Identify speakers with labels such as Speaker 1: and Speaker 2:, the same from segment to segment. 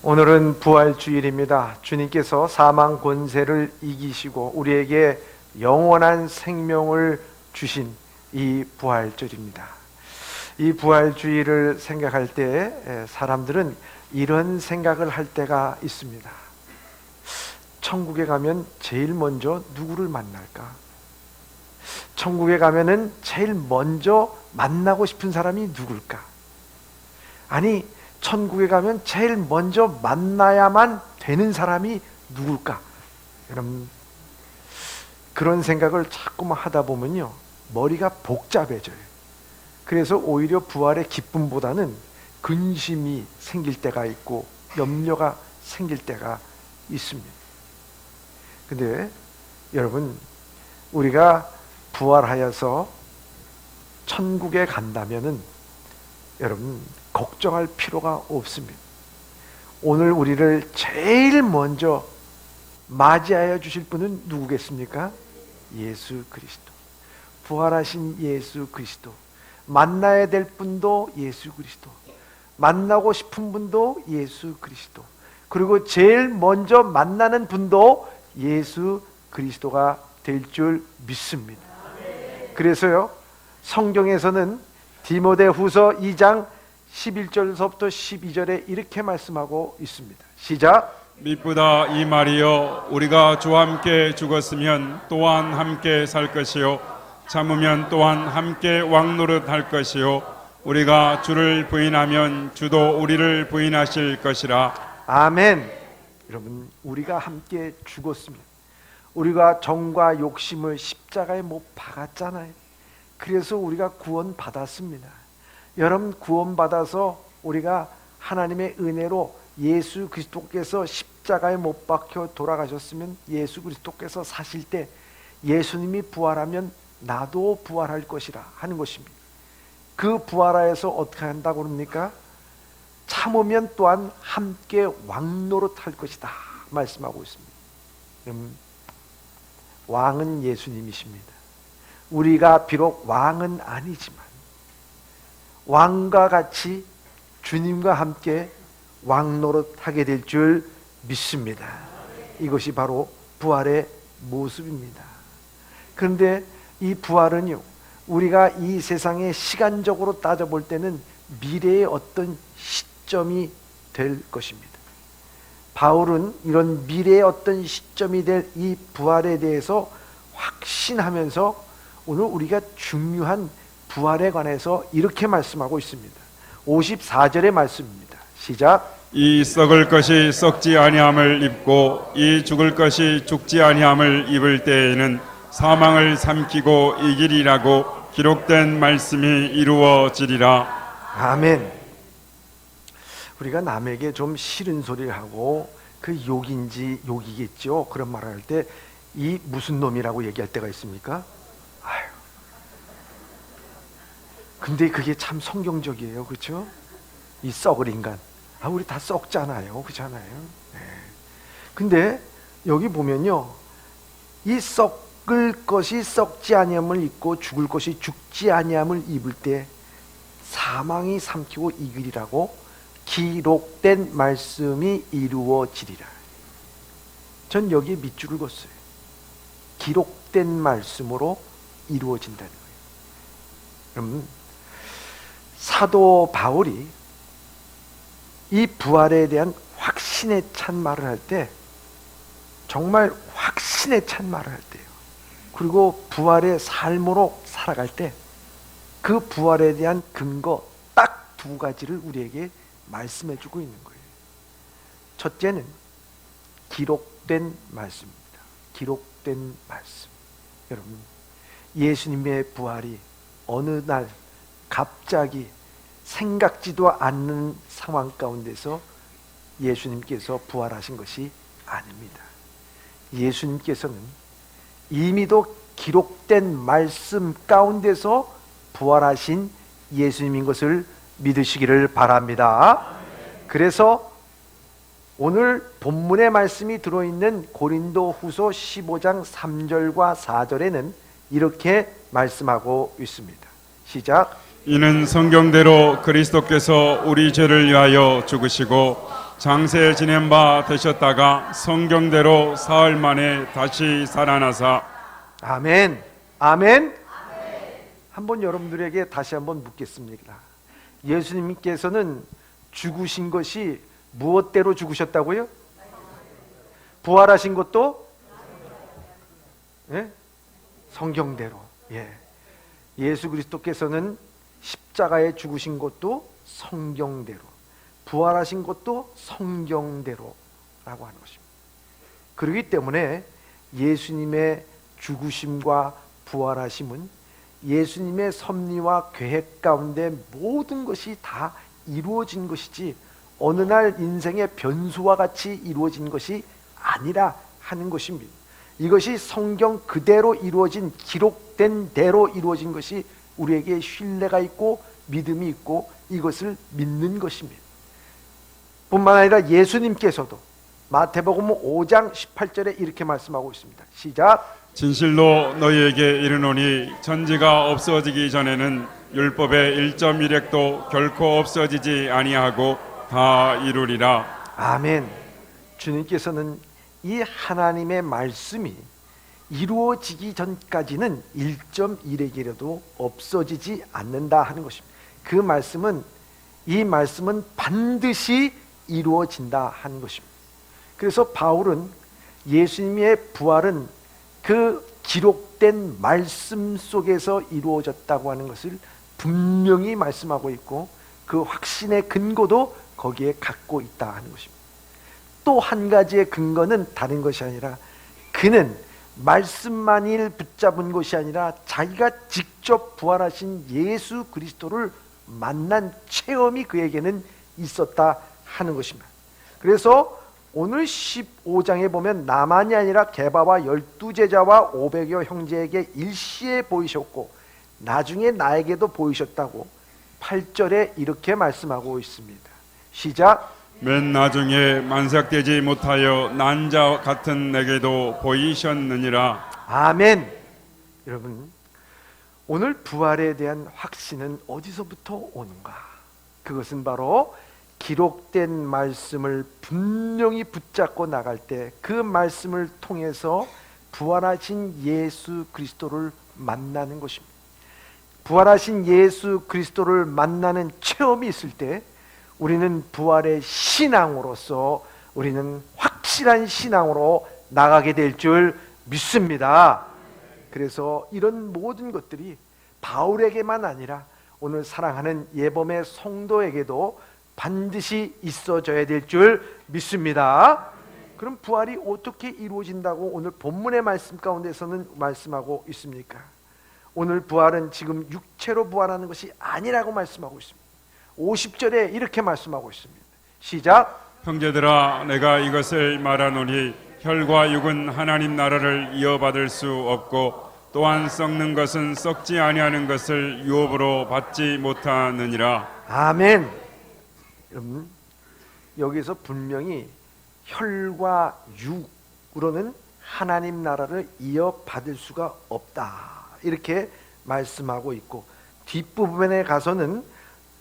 Speaker 1: 오늘은 부활주일입니다. 주님께서 사망 권세를 이기시고 우리에게 영원한 생명을 주신 이 부활절입니다. 이 부활주일을 생각할 때 사람들은 이런 생각을 할 때가 있습니다. 천국에 가면 제일 먼저 누구를 만날까? 천국에 가면은 제일 먼저 만나고 싶은 사람이 누굴까? 아니, 천국에 가면 제일 먼저 만나야만 되는 사람이 누굴까? 여러분, 그런 생각을 자꾸만 하다 보면요, 머리가 복잡해져요. 그래서 오히려 부활의 기쁨보다는 근심이 생길 때가 있고 염려가 생길 때가 있습니다. 근데 여러분, 우리가 부활하여서 천국에 간다면은 여러분 걱정할 필요가 없습니다. 오늘 우리를 제일 먼저 맞이하여 주실 분은 누구겠습니까? 예수 그리스도. 부활하신 예수 그리스도. 만나야 될 분도 예수 그리스도. 만나고 싶은 분도 예수 그리스도. 그리고 제일 먼저 만나는 분도 예수 그리스도가 될 줄 믿습니다. 그래서요, 성경에서는 디모데후서 2장 11절서부터 12절에 이렇게 말씀하고 있습니다. 시작.
Speaker 2: 미쁘다 이 말이여, 우리가 주와 함께 죽었으면 또한 함께 살 것이요, 참으면 또한 함께 왕노릇 할 것이요, 우리가 주를 부인하면 주도 우리를 부인하실 것이라.
Speaker 1: 아멘. 여러분, 우리가 함께 죽었습니다. 우리가 정과 욕심을 십자가에 못 박았잖아요. 그래서 우리가 구원 받았습니다. 여러분, 구원 받아서 우리가 하나님의 은혜로 예수 그리스도께서 십자가에 못 박혀 돌아가셨으면 예수 그리스도께서 사실 때 예수님이 부활하면 나도 부활할 것이라 하는 것입니다. 그 부활하여서 어떻게 한다고 합니까? 참으면 또한 함께 왕노릇 할 것이다 말씀하고 있습니다. 왕은 예수님이십니다. 우리가 비록 왕은 아니지만 왕과 같이 주님과 함께 왕노릇 하게 될 줄 믿습니다. 이것이 바로 부활의 모습입니다. 그런데 이 부활은요, 우리가 이 세상에 시간적으로 따져볼 때는 미래의 어떤 시점이 될 것입니다. 바울은 이런 미래의 어떤 시점이 될 이 부활에 대해서 확신하면서 오늘 우리가 중요한 부활에 관해서 이렇게 말씀하고 있습니다. 54절의 말씀입니다. 시작.
Speaker 2: 이 썩을 것이 썩지 아니함을 입고 이 죽을 것이 죽지 아니함을 입을 때에는 사망을 삼키고 이기리라고 기록된 말씀이 이루어지리라.
Speaker 1: 아멘. 우리가 남에게 좀 싫은 소리를 하고 그 욕인지 욕이겠죠, 그런 말을 할 때 이 무슨 놈이라고 얘기할 때가 있습니까? 아유. 근데 그게 참 성경적이에요, 그렇죠? 이 썩을 인간, 우리 다 썩잖아요, 그렇잖아요. 네. 근데 여기 보면요, 이 썩을 것이 썩지 아니함을 입고 죽을 것이 죽지 아니함을 입을 때 사망이 삼키고 이기리라고 기록된 말씀이 이루어지리라. 전 여기에 밑줄을 긋어요. 기록된 말씀으로 이루어진다는 거예요. 사도 바울이 이 부활에 대한 확신에 찬 말을 할 때, 정말 확신에 찬 말을 할 때요, 그리고 부활의 삶으로 살아갈 때 그 부활에 대한 근거 딱 두 가지를 우리에게 말씀해 주고 있는 거예요. 첫째는 기록된 말씀입니다. 기록된 말씀. 여러분, 예수님의 부활이 어느 날 갑자기 생각지도 않는 상황 가운데서 예수님께서 부활하신 것이 아닙니다. 예수님께서는 이미도 기록된 말씀 가운데서 부활하신 예수님인 것을 믿으시기를 바랍니다. 그래서 오늘 본문의 말씀이 들어있는 고린도후서 15장 3절과 4절에는 이렇게 말씀하고 있습니다. 시작.
Speaker 2: 이는 성경대로 그리스도께서 우리 죄를 위하여 죽으시고 장세 지낸 바 되셨다가 성경대로 사흘 만에 다시 살아나사.
Speaker 1: 아멘. 아멘. 한번 여러분들에게 다시 한번 묻겠습니다. 예수님께서는 죽으신 것이 무엇대로 죽으셨다고요? 부활하신 것도 성경대로. 예수 그리스도께서는 십자가에 죽으신 것도 성경대로, 부활하신 것도 성경대로라고 하는 것입니다. 그렇기 때문에 예수님의 죽으심과 부활하심은 예수님의 섭리와 계획 가운데 모든 것이 다 이루어진 것이지 어느 날 인생의 변수와 같이 이루어진 것이 아니라 하는 것입니다. 이것이 성경 그대로 이루어진, 기록된 대로 이루어진 것이 우리에게 신뢰가 있고 믿음이 있고 이것을 믿는 것입니다. 뿐만 아니라 예수님께서도 마태복음 5장 18절에 이렇게 말씀하고 있습니다. 시작.
Speaker 2: 진실로 너희에게 이르노니 천지가 없어지기 전에는 율법의 1.1획도 결코 없어지지 아니하고 다 이루리라.
Speaker 1: 아멘. 주님께서는 이 하나님의 말씀이 이루어지기 전까지는 1.1획이라도 없어지지 않는다 하는 것입니다. 그 말씀은, 이 말씀은 반드시 이루어진다 하는 것입니다. 그래서 바울은 예수님의 부활은 그 기록된 말씀 속에서 이루어졌다고 하는 것을 분명히 말씀하고 있고 그 확신의 근거도 거기에 갖고 있다 하는 것입니다. 또 한 가지의 근거는 다른 것이 아니라 그는 말씀만을 붙잡은 것이 아니라 자기가 직접 부활하신 예수 그리스도를 만난 체험이 그에게는 있었다 하는 것입니다. 그래서 오늘 15장에 보면 나만이 아니라 게바와 12제자와 500여 형제에게 일시에 보이셨고 나중에 나에게도 보이셨다고 8절에 이렇게 말씀하고 있습니다. 시작.
Speaker 2: 맨 나중에 만삭되지 못하여 난 자 같은 내게도 보이셨느니라.
Speaker 1: 아멘. 여러분, 오늘 부활에 대한 확신은 어디서부터 오는가? 그것은 바로 기록된 말씀을 분명히 붙잡고 나갈 때 그 말씀을 통해서 부활하신 예수 그리스도를 만나는 것입니다. 부활하신 예수 그리스도를 만나는 체험이 있을 때 우리는 부활의 신앙으로서 우리는 확실한 신앙으로 나가게 될 줄 믿습니다. 그래서 이런 모든 것들이 바울에게만 아니라 오늘 사랑하는 예범의 성도에게도 반드시 있어져야 될 줄 믿습니다. 그럼 부활이 어떻게 이루어진다고 오늘 본문의 말씀 가운데서는 말씀하고 있습니까? 오늘 부활은 지금 육체로 부활하는 것이 아니라고 말씀하고 있습니다. 50절에 이렇게 말씀하고 있습니다. 시작.
Speaker 2: 형제들아, 내가 이것을 말하노니 혈과 육은 하나님 나라를 이어받을 수 없고 또한 썩는 것은 썩지 아니하는 것을 유업으로 받지 못하느니라.
Speaker 1: 아멘. 여러분, 여기서 분명히 혈과 육으로는 하나님 나라를 이어받을 수가 없다 이렇게 말씀하고 있고, 뒷부분에 가서는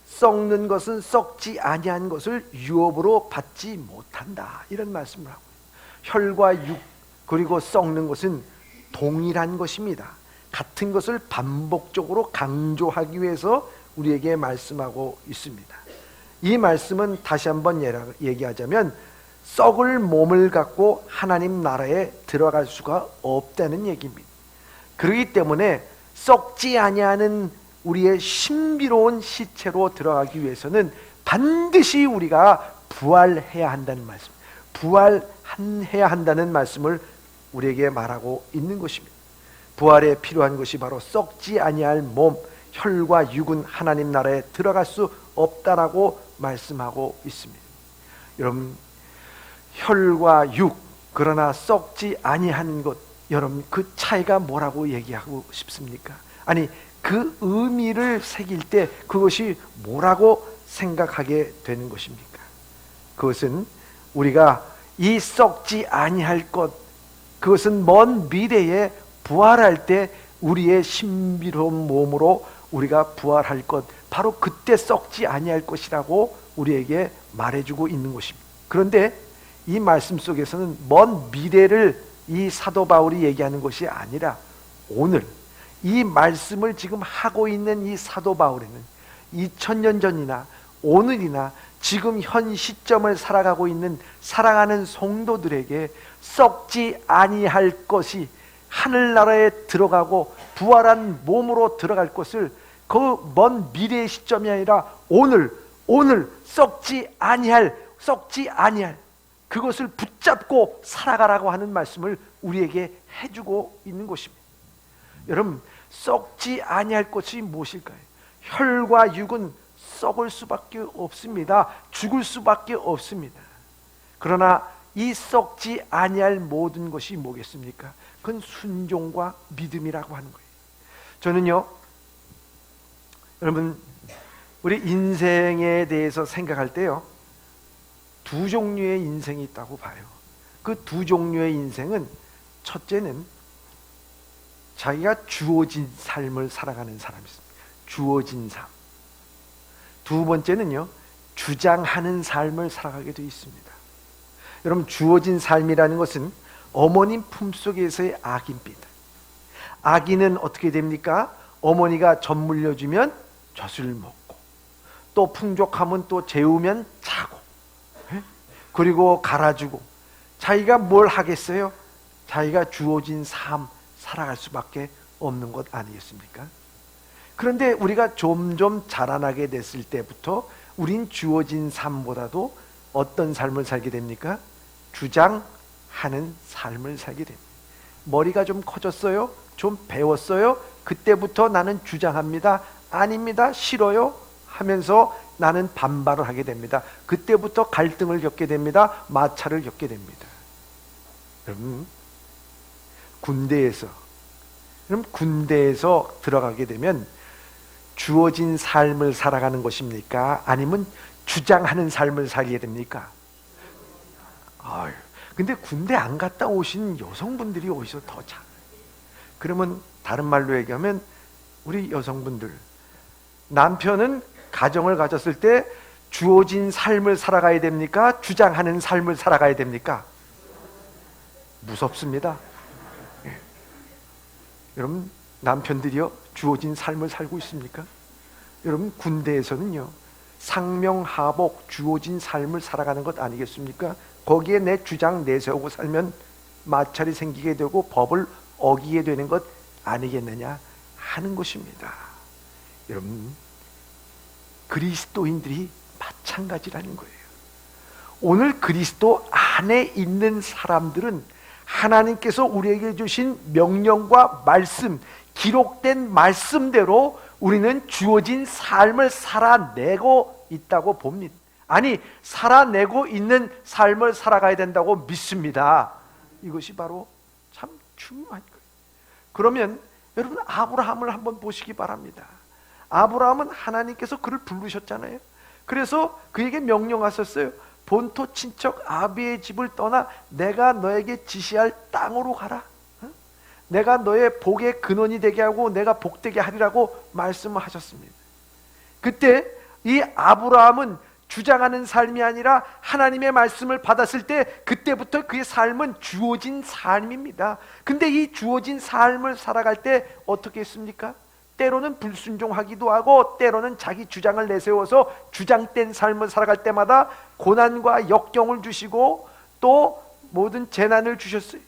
Speaker 1: 썩는 것은 썩지 아니한 것을 유업으로 받지 못한다 이런 말씀을 하고, 혈과 육 그리고 썩는 것은 동일한 것입니다. 같은 것을 반복적으로 강조하기 위해서 우리에게 말씀하고 있습니다. 이 말씀은 다시 한번 얘기하자면 썩을 몸을 갖고 하나님 나라에 들어갈 수가 없다는 얘기입니다. 그렇기 때문에 썩지 아니하는 우리의 신비로운 시체로 들어가기 위해서는 반드시 우리가 부활해야 한다는 말씀, 부활해야 한다는 말씀을 우리에게 말하고 있는 것입니다. 부활에 필요한 것이 바로 썩지 아니할 몸, 혈과 육은 하나님 나라에 들어갈 수 없다라고 말씀하고 있습니다. 여러분, 혈과 육, 그러나 썩지 아니한 것, 여러분 그 차이가 뭐라고 얘기하고 싶습니까? 아니, 그 의미를 새길 때 그것이 뭐라고 생각하게 되는 것입니까? 그것은 우리가 이 썩지 아니할 것, 그것은 먼 미래에 부활할 때 우리의 신비로운 몸으로 우리가 부활할 것, 바로 그때 썩지 아니할 것이라고 우리에게 말해주고 있는 것입니다. 그런데 이 말씀 속에서는 먼 미래를 이 사도 바울이 얘기하는 것이 아니라 오늘 이 말씀을 지금 하고 있는 이 사도 바울에는 2000년 전이나 오늘이나 지금 현 시점을 살아가고 있는 사랑하는 성도들에게 썩지 아니할 것이 하늘나라에 들어가고 부활한 몸으로 들어갈 것을 그 먼 미래의 시점이 아니라 오늘 썩지 아니할 그것을 붙잡고 살아가라고 하는 말씀을 우리에게 해주고 있는 것입니다. 여러분, 썩지 아니할 것이 무엇일까요? 혈과 육은 썩을 수밖에 없습니다. 죽을 수밖에 없습니다. 그러나 이 썩지 아니할 모든 것이 뭐겠습니까? 그건 순종과 믿음이라고 하는 거예요. 저는요, 여러분, 우리 인생에 대해서 생각할 때요, 두 종류의 인생이 있다고 봐요. 그 두 종류의 인생은, 첫째는 자기가 주어진 삶을 살아가는 사람이 있습니다. 주어진 삶. 두 번째는요, 주장하는 삶을 살아가게 되어 있습니다. 여러분, 주어진 삶이라는 것은 어머님 품속에서의 아기입니다. 아기는 어떻게 됩니까? 어머니가 젖 물려주면 젖을 먹고, 또 풍족하면 또 재우면 자고, 그리고 갈아주고, 자기가 뭘 하겠어요? 자기가 주어진 삶 살아갈 수밖에 없는 것 아니겠습니까? 그런데 우리가 점점 자라나게 됐을 때부터 우린 주어진 삶보다도 어떤 삶을 살게 됩니까? 주장하는 삶을 살게 됩니다. 머리가 좀 커졌어요? 좀 배웠어요? 그때부터 나는 주장합니다. 아닙니다. 싫어요? 하면서 나는 반발을 하게 됩니다. 그때부터 갈등을 겪게 됩니다. 마찰을 겪게 됩니다. 여러분, 군대에서 들어가게 되면 주어진 삶을 살아가는 것입니까? 아니면 주장하는 삶을 살게 됩니까? 근데 군대 안 갔다 오신 여성분들이 어디서 더 잘? 그러면 다른 말로 얘기하면 우리 여성분들, 남편은 가정을 가졌을 때 주어진 삶을 살아가야 됩니까? 주장하는 삶을 살아가야 됩니까? 무섭습니다. 여러분, 남편들이요, 주어진 삶을 살고 있습니까? 여러분, 군대에서는요, 상명하복 주어진 삶을 살아가는 것 아니겠습니까? 거기에 내 주장 내세우고 살면 마찰이 생기게 되고 법을 어기게 되는 것 아니겠느냐 하는 것입니다. 여러분, 그리스도인들이 마찬가지라는 거예요. 오늘 그리스도 안에 있는 사람들은 하나님께서 우리에게 주신 명령과 말씀, 기록된 말씀대로 우리는 주어진 삶을 살아내고 있다고 봅니다. 아니, 살아내고 있는 삶을 살아가야 된다고 믿습니다. 이것이 바로 참 중요한 거예요. 그러면 여러분, 아브라함을 한번 보시기 바랍니다. 아브라함은 하나님께서 그를 부르셨잖아요. 그래서 그에게 명령하셨어요. 본토 친척 아비의 집을 떠나 내가 너에게 지시할 땅으로 가라. 내가 너의 복의 근원이 되게 하고 내가 복되게 하리라고 말씀을 하셨습니다. 그때 이 아브라함은 주장하는 삶이 아니라 하나님의 말씀을 받았을 때 그때부터 그의 삶은 주어진 삶입니다. 근데 이 주어진 삶을 살아갈 때 어떻게 했습니까? 때로는 불순종하기도 하고 때로는 자기 주장을 내세워서 주장된 삶을 살아갈 때마다 고난과 역경을 주시고 또 모든 재난을 주셨어요.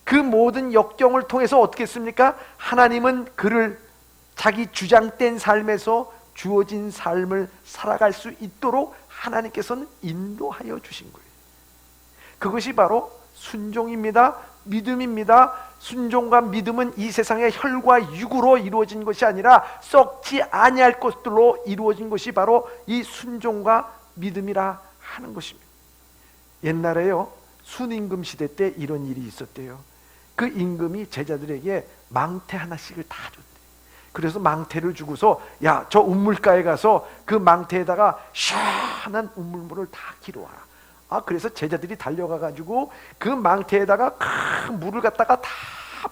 Speaker 1: 그 모든 역경을 통해서 어떻게 했습니까? 하나님은 그를 자기 주장된 삶에서 주어진 삶을 살아갈 수 있도록 하나님께서는 인도하여 주신 거예요. 그것이 바로 순종입니다. 믿음입니다. 순종과 믿음은 이 세상의 혈과 육으로 이루어진 것이 아니라 썩지 아니할 것들로 이루어진 것이 바로 이 순종과 믿음이라 하는 것입니다. 옛날에요, 순임금 시대 때 이런 일이 있었대요. 그 임금이 제자들에게 망태 하나씩을 다 줬대요. 그래서 망태를 주고서 야, 저 우물가에 가서 그 망태에다가 시원한 우물물을 다 기르와라. 그래서 제자들이 달려가가지고 그 망태에다가 큰 물을 갖다가 다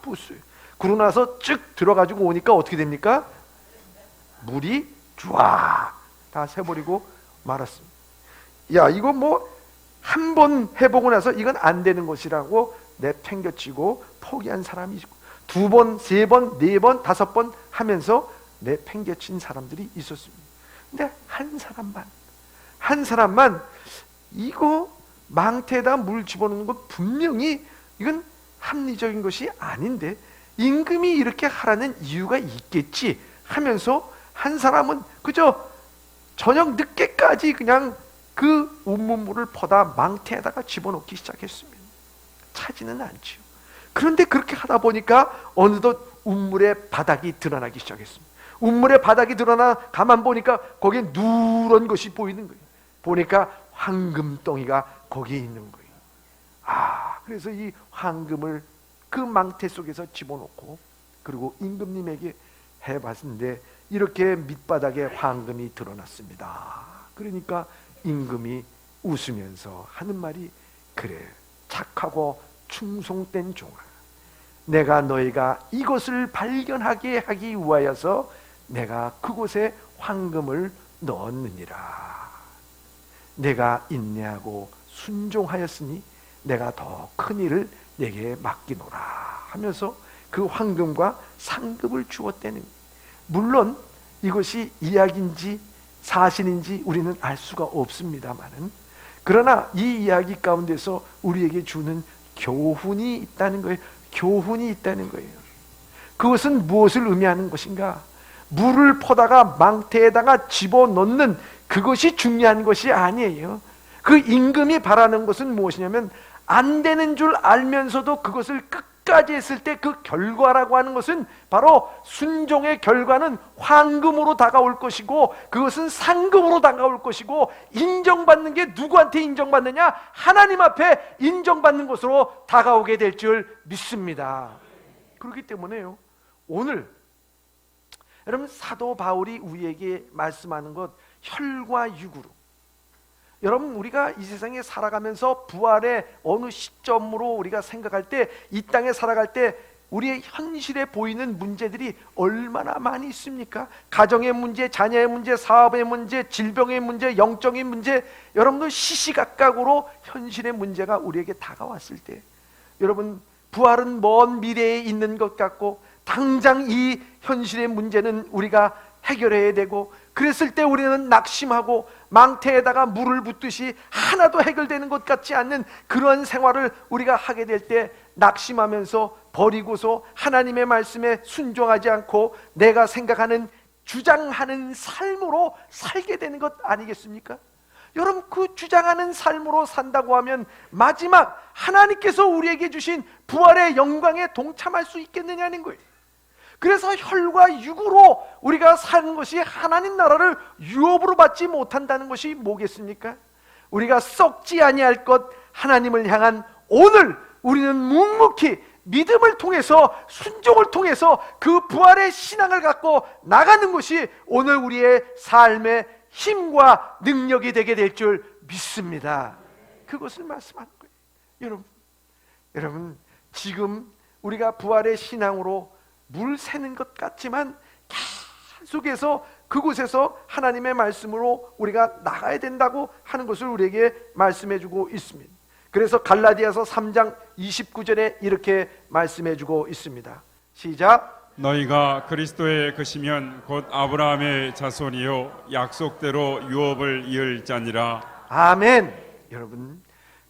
Speaker 1: 부었어요. 그러고 나서 쭉 들어가지고 오니까 어떻게 됩니까? 물이 쫙 다 새버리고 말았습니다. 야, 이거 뭐 한 번 해보고 나서 이건 안 되는 것이라고 내팽겨치고 포기한 사람이 있고, 두 번, 세 번, 네 번, 다섯 번 하면서 내팽겨친 사람들이 있었습니다. 근데 한 사람만 이거 망태에다 물 집어넣는 건 분명히 이건 합리적인 것이 아닌데 임금이 이렇게 하라는 이유가 있겠지 하면서 한 사람은 그저 저녁 늦게까지 그냥 그 운문물을 퍼다 망태에다가 집어넣기 시작했습니다. 차지는 않지요. 그런데 그렇게 하다 보니까 어느덧 운물의 바닥이 드러나기 시작했습니다. 운물의 바닥이 드러나 가만 보니까 거기에 누런 것이 보이는 거예요. 보니까 황금덩이가 거기에 있는 거예요. 그래서 이 황금을 그 망태 속에서 집어넣고 그리고 임금님에게 해봤는데 이렇게 밑바닥에 황금이 드러났습니다. 그러니까 임금이 웃으면서 하는 말이, 그래 착하고 충성된 종아, 내가 너희가 이것을 발견하게 하기 위하여서 내가 그곳에 황금을 넣었느니라. 내가 인내하고 순종하였으니 내가 더 큰 일을 내게 맡기노라 하면서 그 황금과 상급을 주었다는 거예요. 물론 이것이 이야기인지 사실인지 우리는 알 수가 없습니다만은, 그러나 이 이야기 가운데서 우리에게 주는 교훈이 있다는 거예요. 교훈이 있다는 거예요. 그것은 무엇을 의미하는 것인가? 물을 퍼다가 망태에다가 집어넣는 그것이 중요한 것이 아니에요. 그 임금이 바라는 것은 무엇이냐면, 안 되는 줄 알면서도 그것을 끝까지 했을 때 그 결과라고 하는 것은 바로 순종의 결과는 황금으로 다가올 것이고, 그것은 상급으로 다가올 것이고, 인정받는 게 누구한테 인정받느냐? 하나님 앞에 인정받는 것으로 다가오게 될 줄 믿습니다. 그렇기 때문에요, 오늘 여러분 사도 바울이 우리에게 말씀하는 것, 혈과 육으로, 여러분 우리가 이 세상에 살아가면서 부활의 어느 시점으로 우리가 생각할 때, 이 땅에 살아갈 때 우리의 현실에 보이는 문제들이 얼마나 많이 있습니까? 가정의 문제, 자녀의 문제, 사업의 문제, 질병의 문제, 영적인 문제, 여러분들 시시각각으로 현실의 문제가 우리에게 다가왔을 때, 여러분 부활은 먼 미래에 있는 것 같고 당장 이 현실의 문제는 우리가 해결해야 되고, 그랬을 때 우리는 낙심하고 망태에다가 물을 붓듯이 하나도 해결되는 것 같지 않는 그런 생활을 우리가 하게 될 때 낙심하면서 버리고서 하나님의 말씀에 순종하지 않고 내가 생각하는, 주장하는 삶으로 살게 되는 것 아니겠습니까? 여러분 그 주장하는 삶으로 산다고 하면 마지막 하나님께서 우리에게 주신 부활의 영광에 동참할 수 있겠느냐는 거예요. 그래서 혈과 육으로 우리가 사는 것이 하나님 나라를 유업으로 받지 못한다는 것이 뭐겠습니까? 우리가 썩지 아니할 것, 하나님을 향한 오늘 우리는 묵묵히 믿음을 통해서, 순종을 통해서 그 부활의 신앙을 갖고 나가는 것이 오늘 우리의 삶의 힘과 능력이 되게 될 줄 믿습니다. 그것을 말씀하는 거예요. 여러분 지금 우리가 부활의 신앙으로 물 새는 것 같지만 계속해서 그곳에서 하나님의 말씀으로 우리가 나가야 된다고 하는 것을 우리에게 말씀해주고 있습니다. 그래서 갈라디아서 3장 29절에 이렇게 말씀해주고 있습니다. 시작.
Speaker 2: 너희가 그리스도의 것이면 곧 아브라함의 자손이요 약속대로 유업을 이을 자니라.
Speaker 1: 아멘. 여러분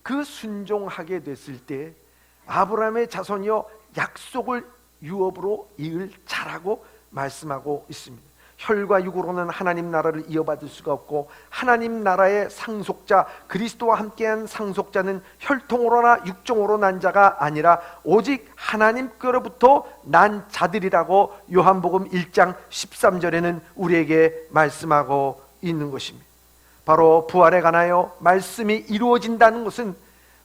Speaker 1: 그 순종하게 됐을 때 아브라함의 자손이요 약속을 유업으로 이을 자라고 말씀하고 있습니다. 혈과 육으로는 하나님 나라를 이어받을 수가 없고, 하나님 나라의 상속자, 그리스도와 함께한 상속자는 혈통으로나 육종으로 난 자가 아니라 오직 하나님께로부터 난 자들이라고 요한복음 1장 13절에는 우리에게 말씀하고 있는 것입니다. 바로 부활에 관하여 말씀이 이루어진다는 것은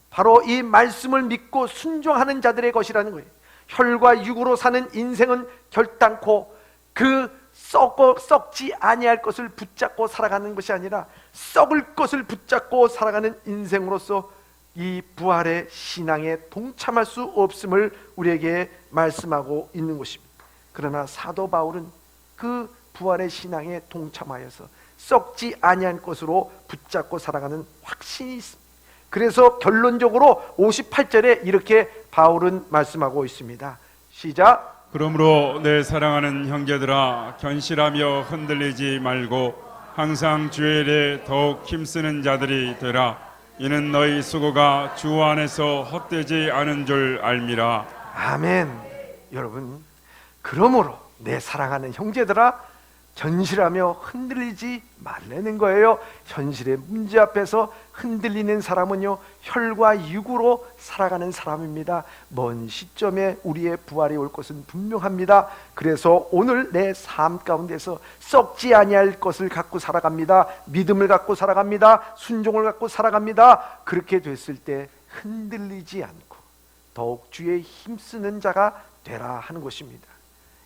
Speaker 1: 바로 이 말씀을 믿고 순종하는 자들의 것이라는 거예요. 혈과 육으로 사는 인생은 결단코 그 썩지 아니할 것을 붙잡고 살아가는 것이 아니라 썩을 것을 붙잡고 살아가는 인생으로서 이 부활의 신앙에 동참할 수 없음을 우리에게 말씀하고 있는 것입니다. 그러나 사도 바울은 그 부활의 신앙에 동참하여서 썩지 아니한 것으로 붙잡고 살아가는 확신이 있습니다. 그래서 결론적으로 58절에 이렇게 바울은 말씀하고 있습니다. 시작.
Speaker 2: 그러므로 내 사랑하는 형제들아, 견실하며 흔들리지 말고 항상 주의 일에 더욱 힘쓰는 자들이 되라. 이는 너희 수고가 주 안에서 헛되지 않은 줄 알미라.
Speaker 1: 아멘. 여러분, 그러므로 내 사랑하는 형제들아, 전실하며 흔들리지 말라는 거예요. 현실의 문제 앞에서 흔들리는 사람은요, 혈과 육으로 살아가는 사람입니다. 먼 시점에 우리의 부활이 올 것은 분명합니다. 그래서 오늘 내 삶 가운데서 썩지 아니할 것을 갖고 살아갑니다. 믿음을 갖고 살아갑니다. 순종을 갖고 살아갑니다. 그렇게 됐을 때 흔들리지 않고 더욱 주의 힘쓰는 자가 되라 하는 것입니다.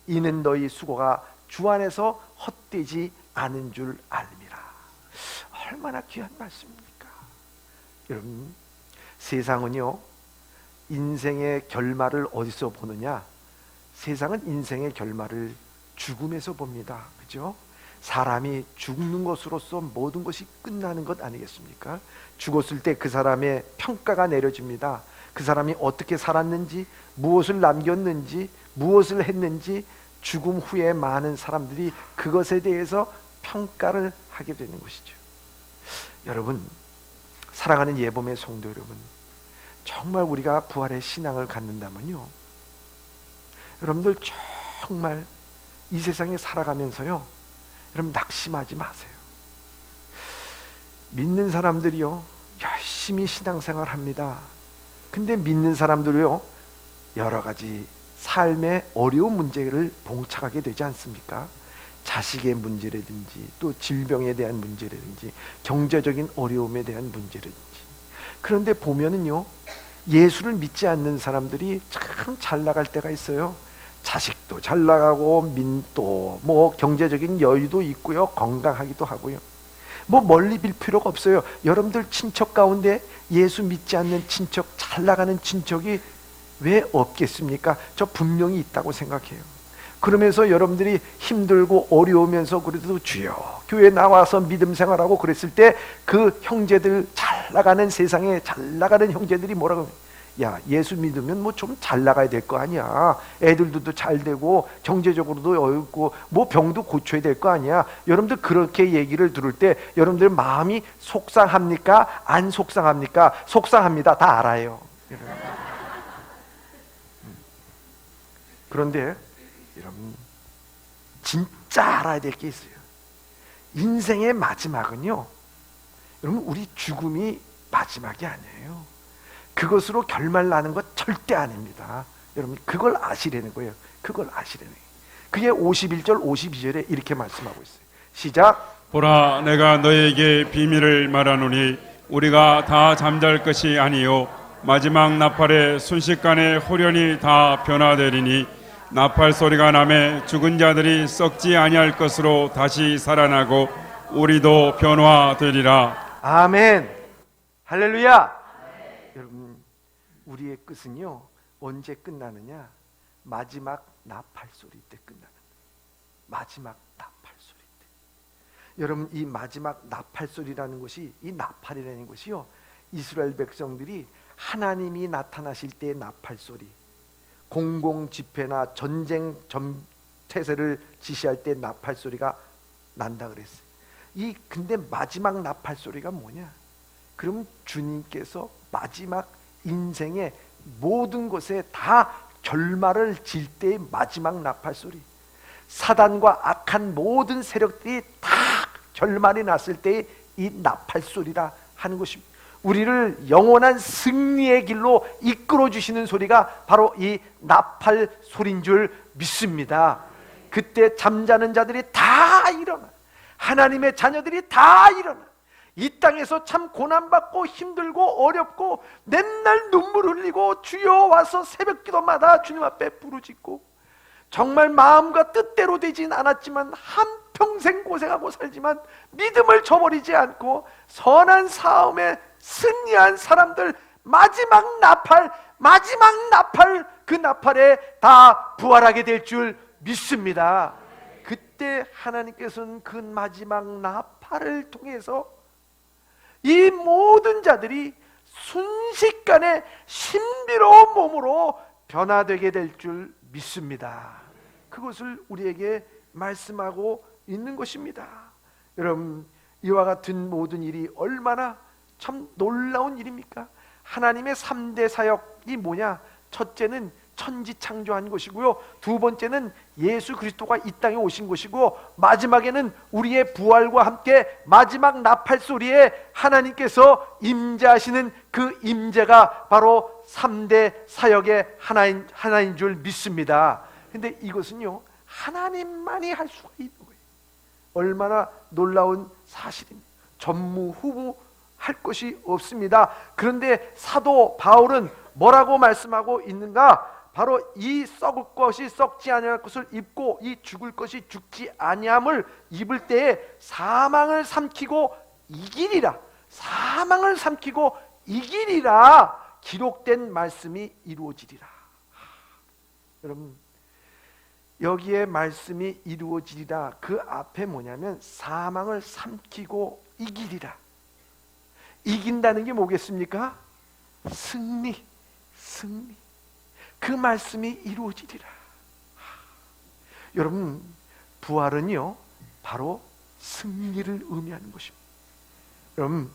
Speaker 1: 이는 너희 수고가 주 안에서 헛되지 않은 줄 알미라. 얼마나 귀한 말씀입니까? 여러분, 세상은요, 인생의 결말을 어디서 보느냐? 세상은 인생의 결말을 죽음에서 봅니다. 그죠? 사람이 죽는 것으로서 모든 것이 끝나는 것 아니겠습니까? 죽었을 때 그 사람의 평가가 내려집니다. 그 사람이 어떻게 살았는지, 무엇을 남겼는지, 무엇을 했는지, 죽음 후에 많은 사람들이 그것에 대해서 평가를 하게 되는 것이죠. 여러분, 사랑하는 예범의 성도 여러분, 정말 우리가 부활의 신앙을 갖는다면요, 여러분들 정말 이 세상에 살아가면서요, 여러분 낙심하지 마세요. 믿는 사람들이요, 열심히 신앙생활 합니다. 근데 믿는 사람들이요, 여러 가지 삶의 어려운 문제를 봉착하게 되지 않습니까? 자식의 문제라든지, 또 질병에 대한 문제라든지, 경제적인 어려움에 대한 문제라든지. 그런데 보면은요, 예수를 믿지 않는 사람들이 참 잘 나갈 때가 있어요. 자식도 잘 나가고, 또 뭐 경제적인 여유도 있고요, 건강하기도 하고요. 뭐 멀리 빌 필요가 없어요. 여러분들 친척 가운데 예수 믿지 않는 친척, 잘 나가는 친척이 왜 없겠습니까? 저 분명히 있다고 생각해요. 그러면서 여러분들이 힘들고 어려우면서 그래도 주여 교회 나와서 믿음 생활하고 그랬을 때 그 형제들, 잘 나가는, 세상에 잘 나가는 형제들이 뭐라고 해요? 야, 예수 믿으면 뭐 좀 잘 나가야 될 거 아니야. 애들도 잘 되고 경제적으로도 여유있고 뭐 병도 고쳐야 될 거 아니야. 여러분들 그렇게 얘기를 들을 때 여러분들 마음이 속상합니까? 안 속상합니까? 속상합니다. 다 알아요. 그런데 여러분, 진짜 알아야 될 게 있어요. 인생의 마지막은요, 여러분, 우리 죽음이 마지막이 아니에요. 그것으로 결말 나는 것 절대 아닙니다. 여러분, 그걸 아시라는 거예요. 그걸 아시라는 거예요. 그게 51절 52절에 이렇게 말씀하고 있어요. 시작.
Speaker 2: 보라, 내가 너에게 비밀을 말하노니 우리가 다 잠잘 것이 아니요 마지막 나팔에 순식간에 호련히 다 변화되리니 나팔 소리가 나매 죽은 자들이 썩지 아니할 것으로 다시 살아나고 우리도 변화되리라.
Speaker 1: 아멘. 할렐루야. 여러분, 우리의 끝은요, 언제 끝나느냐? 마지막 나팔 소리 때 끝나는 거예요. 마지막 나팔 소리 때. 여러분, 이 마지막 나팔 소리라는 것이, 이 나팔이라는 것이요, 이스라엘 백성들이 하나님이 나타나실 때의 나팔 소리, 공공 집회나 전쟁 태세를 지시할 때 나팔 소리가 난다 그랬어요. 근데 마지막 나팔 소리가 뭐냐? 그럼 주님께서 마지막 인생의 모든 것에 다 결말을 질 때의 마지막 나팔 소리, 사단과 악한 모든 세력들이 다 결말이 났을 때의 이 나팔 소리라 하는 것입니다. 우리를 영원한 승리의 길로 이끌어 주시는 소리가 바로 이 나팔 소리인 줄 믿습니다. 그때 잠자는 자들이 다 일어나, 하나님의 자녀들이 다 일어나, 이 땅에서 참 고난받고 힘들고 어렵고 맨날 눈물 흘리고 주여 와서 새벽기도마다 주님 앞에 부르짖고 정말 마음과 뜻대로 되진 않았지만 한평생 고생하고 살지만 믿음을 저버리지 않고 선한 싸움에 승리한 사람들, 마지막 나팔, 그 나팔에 다 부활하게 될 줄 믿습니다. 그때 하나님께서는 그 마지막 나팔을 통해서 이 모든 자들이 순식간에 신비로운 몸으로 변화되게 될 줄 믿습니다. 그것을 우리에게 말씀하고 있는 것입니다. 여러분, 이와 같은 모든 일이 얼마나 참 놀라운 일입니까? 하나님의 3대 사역이 뭐냐? 첫째는 천지 창조한 것이고요, 두 번째는 예수 그리스도가 이 땅에 오신 것이고, 마지막에는 우리의 부활과 함께 마지막 나팔 소리에 하나님께서 임재하시는 그 임재가 바로 3대 사역의 하나인 줄 믿습니다. 근데 이것은요, 하나님만이 할 수가 있는 거예요. 얼마나 놀라운 사실입니다. 전무후무할 것이 없습니다. 그런데 사도 바울은 뭐라고 말씀하고 있는가? 바로 이 썩을 것이 썩지 아니할 것을 입고 이 죽을 것이 죽지 아니함을 입을 때에 사망을 삼키고 이기리라, 사망을 삼키고 이기리라 기록된 말씀이 이루어지리라. 여러분, 여기에 말씀이 이루어지리라, 그 앞에 뭐냐면 사망을 삼키고 이기리라. 이긴다는 게 뭐겠습니까? 승리. 그 말씀이 이루어지리라. 여러분, 부활은요 바로 승리를 의미하는 것입니다. 여러분,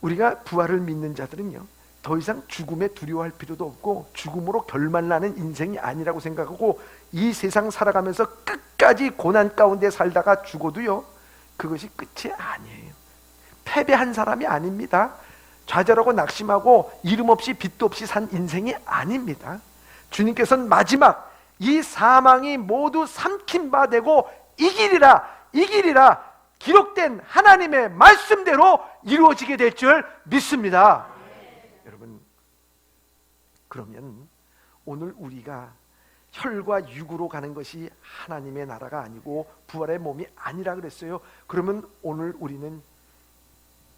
Speaker 1: 우리가 부활을 믿는 자들은요 더 이상 죽음에 두려워할 필요도 없고 죽음으로 결말나는 인생이 아니라고 생각하고, 이 세상 살아가면서 끝까지 고난 가운데 살다가 죽어도요 그것이 끝이 아니에요. 패배한 사람이 아닙니다. 좌절하고 낙심하고 이름 없이 빚도 없이 산 인생이 아닙니다. 주님께서는 마지막 이 사망이 모두 삼킨 바 되고 이기리라 기록된 하나님의 말씀대로 이루어지게 될 줄 믿습니다. 여러분, 그러면 오늘 우리가 혈과 육으로 가는 것이 하나님의 나라가 아니고 부활의 몸이 아니라 그랬어요. 그러면 오늘 우리는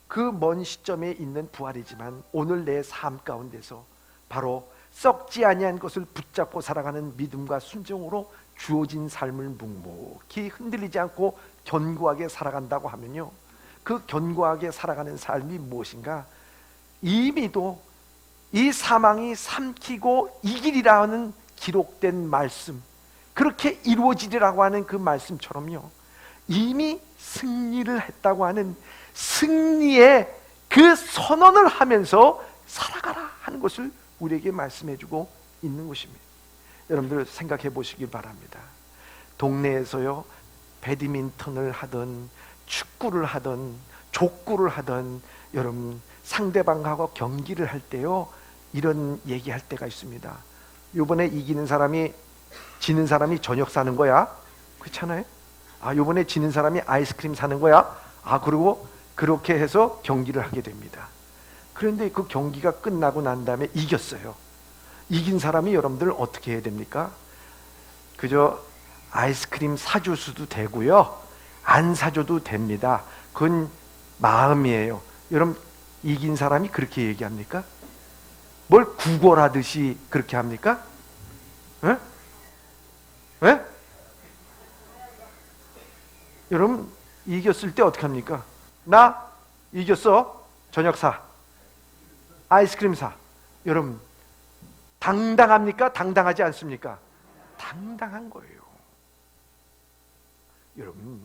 Speaker 1: 그 먼 시점에 있는 부활이지만 오늘 내 삶 가운데서 바로 썩지 아니한 것을 붙잡고 살아가는 믿음과 순종으로 주어진 삶을 묵묵히 흔들리지 않고 견고하게 살아간다고 하면요, 그 견고하게 살아가는 삶이 무엇인가? 이미도 이 사망이 삼키고 이기리라 하는 기록된 말씀, 그렇게 이루어지리라고 하는 그 말씀처럼요, 이미 승리를 했다고 하는 승리의 그 선언을 하면서 살아가라 하는 것을 우리에게 말씀해주고 있는 것입니다. 여러분들 생각해 보시기 바랍니다. 동네에서요 배드민턴을 하든 축구를 하든 족구를 하든 여러분 상대방하고 경기를 할 때요 이런 얘기할 때가 있습니다. 요번에 이기는 사람이 지는 사람이 저녁 사는 거야, 그렇잖아요. 요번에 지는 사람이 아이스크림 사는 거야. 그리고 그렇게 해서 경기를 하게 됩니다. 그런데 그 경기가 끝나고 난 다음에 이겼어요. 이긴 사람이 여러분들 어떻게 해야 됩니까? 그저 아이스크림 사줄 수도 되고요, 안 사줘도 됩니다. 그건 마음이에요. 여러분, 이긴 사람이 그렇게 얘기합니까? 뭘 구걸하듯이 그렇게 합니까? 에? 에? 여러분, 이겼을 때 어떻게 합니까? 나 이겼어, 저녁 사, 아이스크림 사. 여러분, 당당합니까? 당당하지 않습니까? 당당한 거예요. 여러분,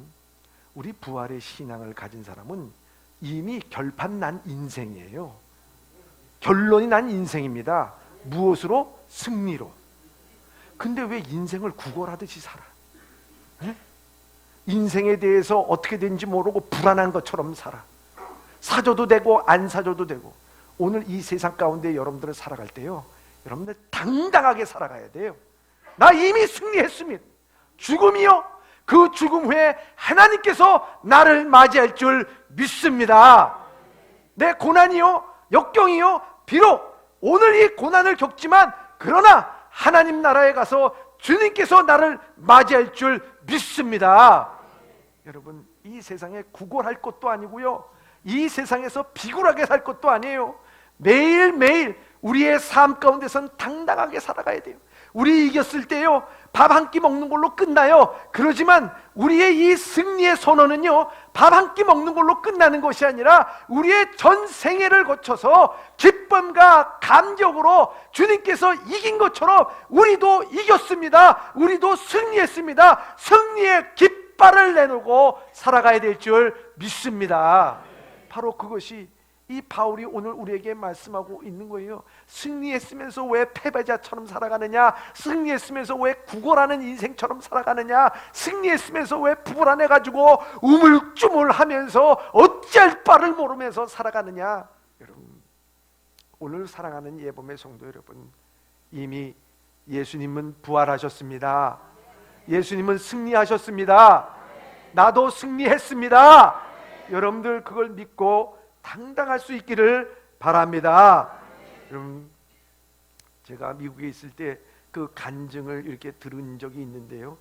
Speaker 1: 우리 부활의 신앙을 가진 사람은 이미 결판 난 인생이에요. 결론이 난 인생입니다. 무엇으로? 승리로. 근데 왜 인생을 구걸하듯이 살아? 에? 인생에 대해서 어떻게 된지 모르고 불안한 것처럼 살아. 사줘도 되고 안 사줘도 되고. 오늘 이 세상 가운데 여러분들을 살아갈 때요, 여러분들 당당하게 살아가야 돼요. 나 이미 승리했습니다. 죽음이요, 그 죽음 후에 하나님께서 나를 맞이할 줄 믿습니다. 내 고난이요, 역경이요, 비록 오늘 이 고난을 겪지만 그러나 하나님 나라에 가서 주님께서 나를 맞이할 줄 믿습니다. 여러분, 이 세상에 구걸할 것도 아니고요, 이 세상에서 비굴하게 살 것도 아니에요. 매일매일 우리의 삶 가운데선 당당하게 살아가야 돼요. 우리 이겼을 때요, 밥 한 끼 먹는 걸로 끝나요. 그러지만 우리의 이 승리의 선언은요, 밥 한 끼 먹는 걸로 끝나는 것이 아니라 우리의 전 생애를 거쳐서 기쁨과 감격으로 주님께서 이긴 것처럼 우리도 이겼습니다. 우리도 승리했습니다. 승리의 깃발을 내놓고 살아가야 될 줄 믿습니다. 바로 그것이 이 바울이 오늘 우리에게 말씀하고 있는 거예요. 승리했으면서 왜 패배자처럼 살아가느냐? 승리했으면서 왜 구걸하는 인생처럼 살아가느냐? 승리했으면서 왜 불안해가지고 우물쭈물하면서 어찌할 바를 모르면서 살아가느냐? 여러분, 오늘 사랑하는 예범의 성도 여러분, 이미 예수님은 부활하셨습니다. 예수님은 승리하셨습니다. 나도 승리했습니다. 여러분들 그걸 믿고 당당할 수 있기를 바랍니다. 여러분, 제가 미국에 있을 때 그 간증을 이렇게 들은 적이 있는데요,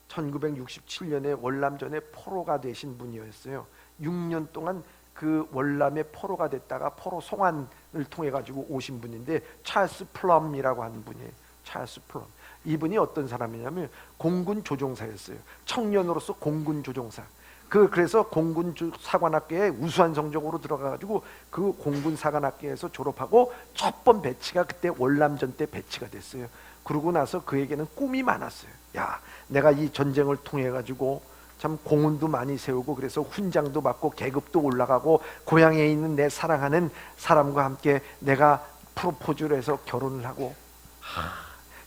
Speaker 1: 1967년에 월남전에 포로가 되신 분이었어요. 6년 동안 그 월남에 포로가 됐다가 포로 송환을 통해 가지고 오신 분인데, 찰스 플럼이라고 하는 분이에요. 찰스 플럼. 이분이 어떤 사람이냐면 공군 조종사였어요. 청년으로서 공군 조종사. 그래서 공군 사관학교에 우수한 성적으로 들어가가지고 그 공군 사관학교에서 졸업하고 첫 번 배치가 그때 월남전 때 배치가 됐어요. 그러고 나서 그에게는 꿈이 많았어요. 야, 내가 이 전쟁을 통해 가지고 참 공훈도 많이 세우고 그래서 훈장도 받고 계급도 올라가고 고향에 있는 내 사랑하는 사람과 함께 내가 프로포즈를 해서 결혼을 하고,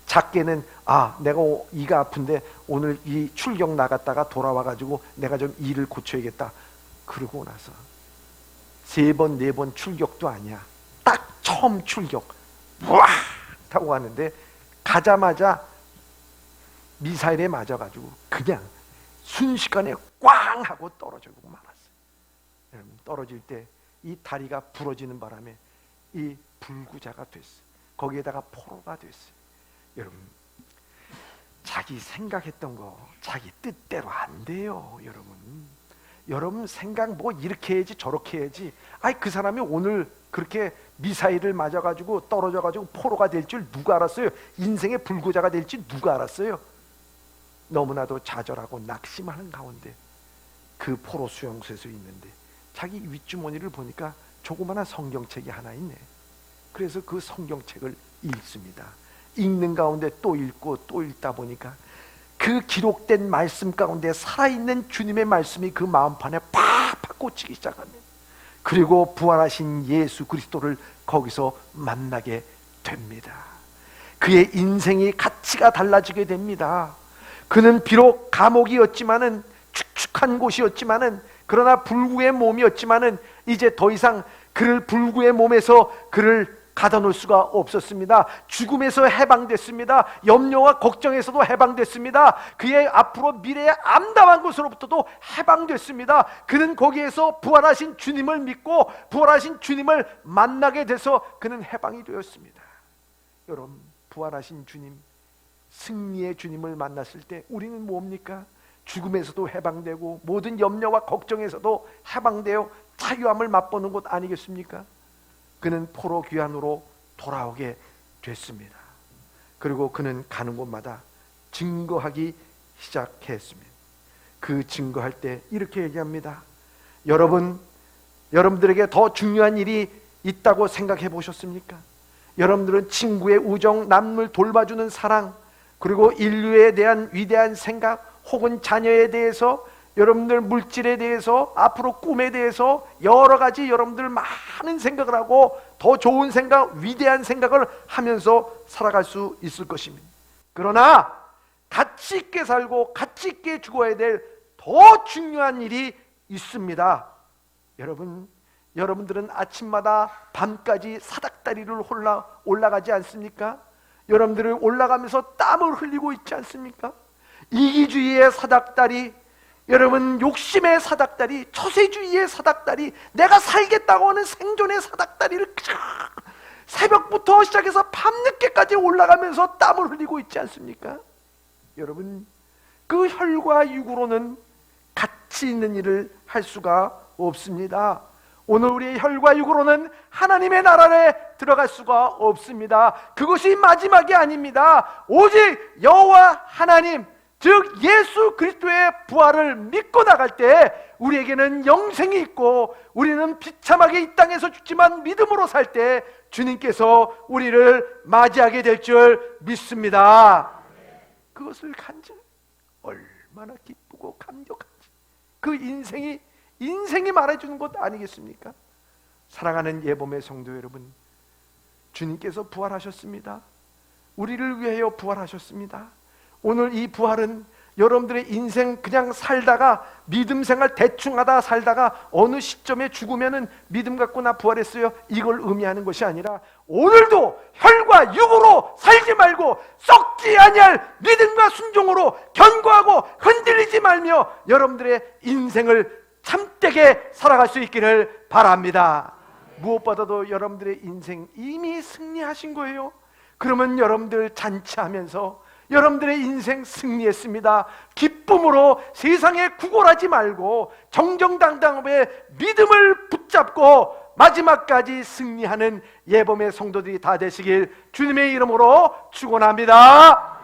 Speaker 1: 작게는 내가 이가 아픈데 오늘 이 출격 나갔다가 돌아와가지고 내가 좀 이를 고쳐야겠다. 그러고 나서 3번 4번 출격도 아니야. 딱 처음 출격 와 타고 가는데 가자마자 미사일에 맞아가지고 그냥 순식간에 꽝 하고 떨어지고 말았어요. 여러분, 떨어질 때 이 다리가 부러지는 바람에 이 불구자가 됐어요. 거기에다가 포로가 됐어요. 여러분, 자기 생각했던 거 자기 뜻대로 안 돼요. 여러분 생각 뭐 이렇게 해야지 저렇게 해야지. 그 사람이 오늘 그렇게 미사일을 맞아가지고 떨어져가지고 포로가 될 줄 누가 알았어요? 인생의 불구자가 될지 누가 알았어요? 너무나도 좌절하고 낙심하는 가운데 그 포로 수용소에서 있는데 자기 윗주머니를 보니까 조그마한 성경책이 하나 있네. 그래서 그 성경책을 읽습니다. 읽는 가운데 또 읽고 또 읽다 보니까 그 기록된 말씀 가운데 살아있는 주님의 말씀이 그 마음판에 팍팍 꽂히기 시작합니다. 그리고 부활하신 예수 그리스도를 거기서 만나게 됩니다. 그의 인생의 가치가 달라지게 됩니다. 그는 비록 감옥이었지만은, 축축한 곳이었지만은, 그러나 불구의 몸이었지만은 이제 더 이상 그를 불구의 몸에서 그를 가둬놓을 수가 없었습니다. 죽음에서 해방됐습니다. 염려와 걱정에서도 해방됐습니다. 그의 앞으로 미래의 암담한 것으로부터도 해방됐습니다. 그는 거기에서 부활하신 주님을 믿고 부활하신 주님을 만나게 돼서 그는 해방이 되었습니다. 여러분, 부활하신 주님, 승리의 주님을 만났을 때 우리는 뭡니까? 죽음에서도 해방되고 모든 염려와 걱정에서도 해방되어 자유함을 맛보는 것 아니겠습니까? 그는 포로 귀환으로 돌아오게 됐습니다. 그리고 그는 가는 곳마다 증거하기 시작했습니다. 그 증거할 때 이렇게 얘기합니다. 여러분들에게 더 중요한 일이 있다고 생각해 보셨습니까? 여러분들은 친구의 우정, 남을 돌봐주는 사랑, 그리고 인류에 대한 위대한 생각, 혹은 자녀에 대해서, 여러분들 물질에 대해서, 앞으로 꿈에 대해서 여러 가지 여러분들 많은 생각을 하고 더 좋은 생각, 위대한 생각을 하면서 살아갈 수 있을 것입니다. 그러나 가치 있게 살고 가치 있게 죽어야 될 더 중요한 일이 있습니다. 여러분들은 아침마다 밤까지 사닥다리를 올라가지 않습니까? 여러분들은 올라가면서 땀을 흘리고 있지 않습니까? 이기주의의 사닥다리, 여러분 욕심의 사닥다리, 처세주의의 사닥다리, 내가 살겠다고 하는 생존의 사닥다리를 새벽부터 시작해서 밤늦게까지 올라가면서 땀을 흘리고 있지 않습니까? 여러분, 그 혈과 육으로는 가치 있는 일을 할 수가 없습니다. 오늘 우리의 혈과 육으로는 하나님의 나라에 들어갈 수가 없습니다. 그것이 마지막이 아닙니다. 오직 여호와 하나님, 즉 예수 그리스도의 부활을 믿고 나갈 때 우리에게는 영생이 있고, 우리는 비참하게 이 땅에서 죽지만 믿음으로 살 때 주님께서 우리를 맞이하게 될 줄 믿습니다. 그것을 간증, 얼마나 기쁘고 감격한지 그 인생이 말해주는 것 아니겠습니까? 사랑하는 예범의 성도 여러분, 주님께서 부활하셨습니다. 우리를 위하여 부활하셨습니다. 오늘 이 부활은 여러분들의 인생 그냥 살다가 믿음 생활 대충 하다 살다가 어느 시점에 죽으면은 믿음 갖고 나 부활했어요, 이걸 의미하는 것이 아니라 오늘도 혈과 육으로 살지 말고 썩지 아니할 믿음과 순종으로 견고하고 흔들리지 말며 여러분들의 인생을 참되게 살아갈 수 있기를 바랍니다. 무엇보다도 여러분들의 인생 이미 승리하신 거예요. 그러면 여러분들 잔치하면서 여러분들의 인생 승리했습니다, 기쁨으로 세상에 구걸하지 말고 정정당당하게 믿음을 붙잡고 마지막까지 승리하는 예범의 성도들이 다 되시길 주님의 이름으로 축원합니다.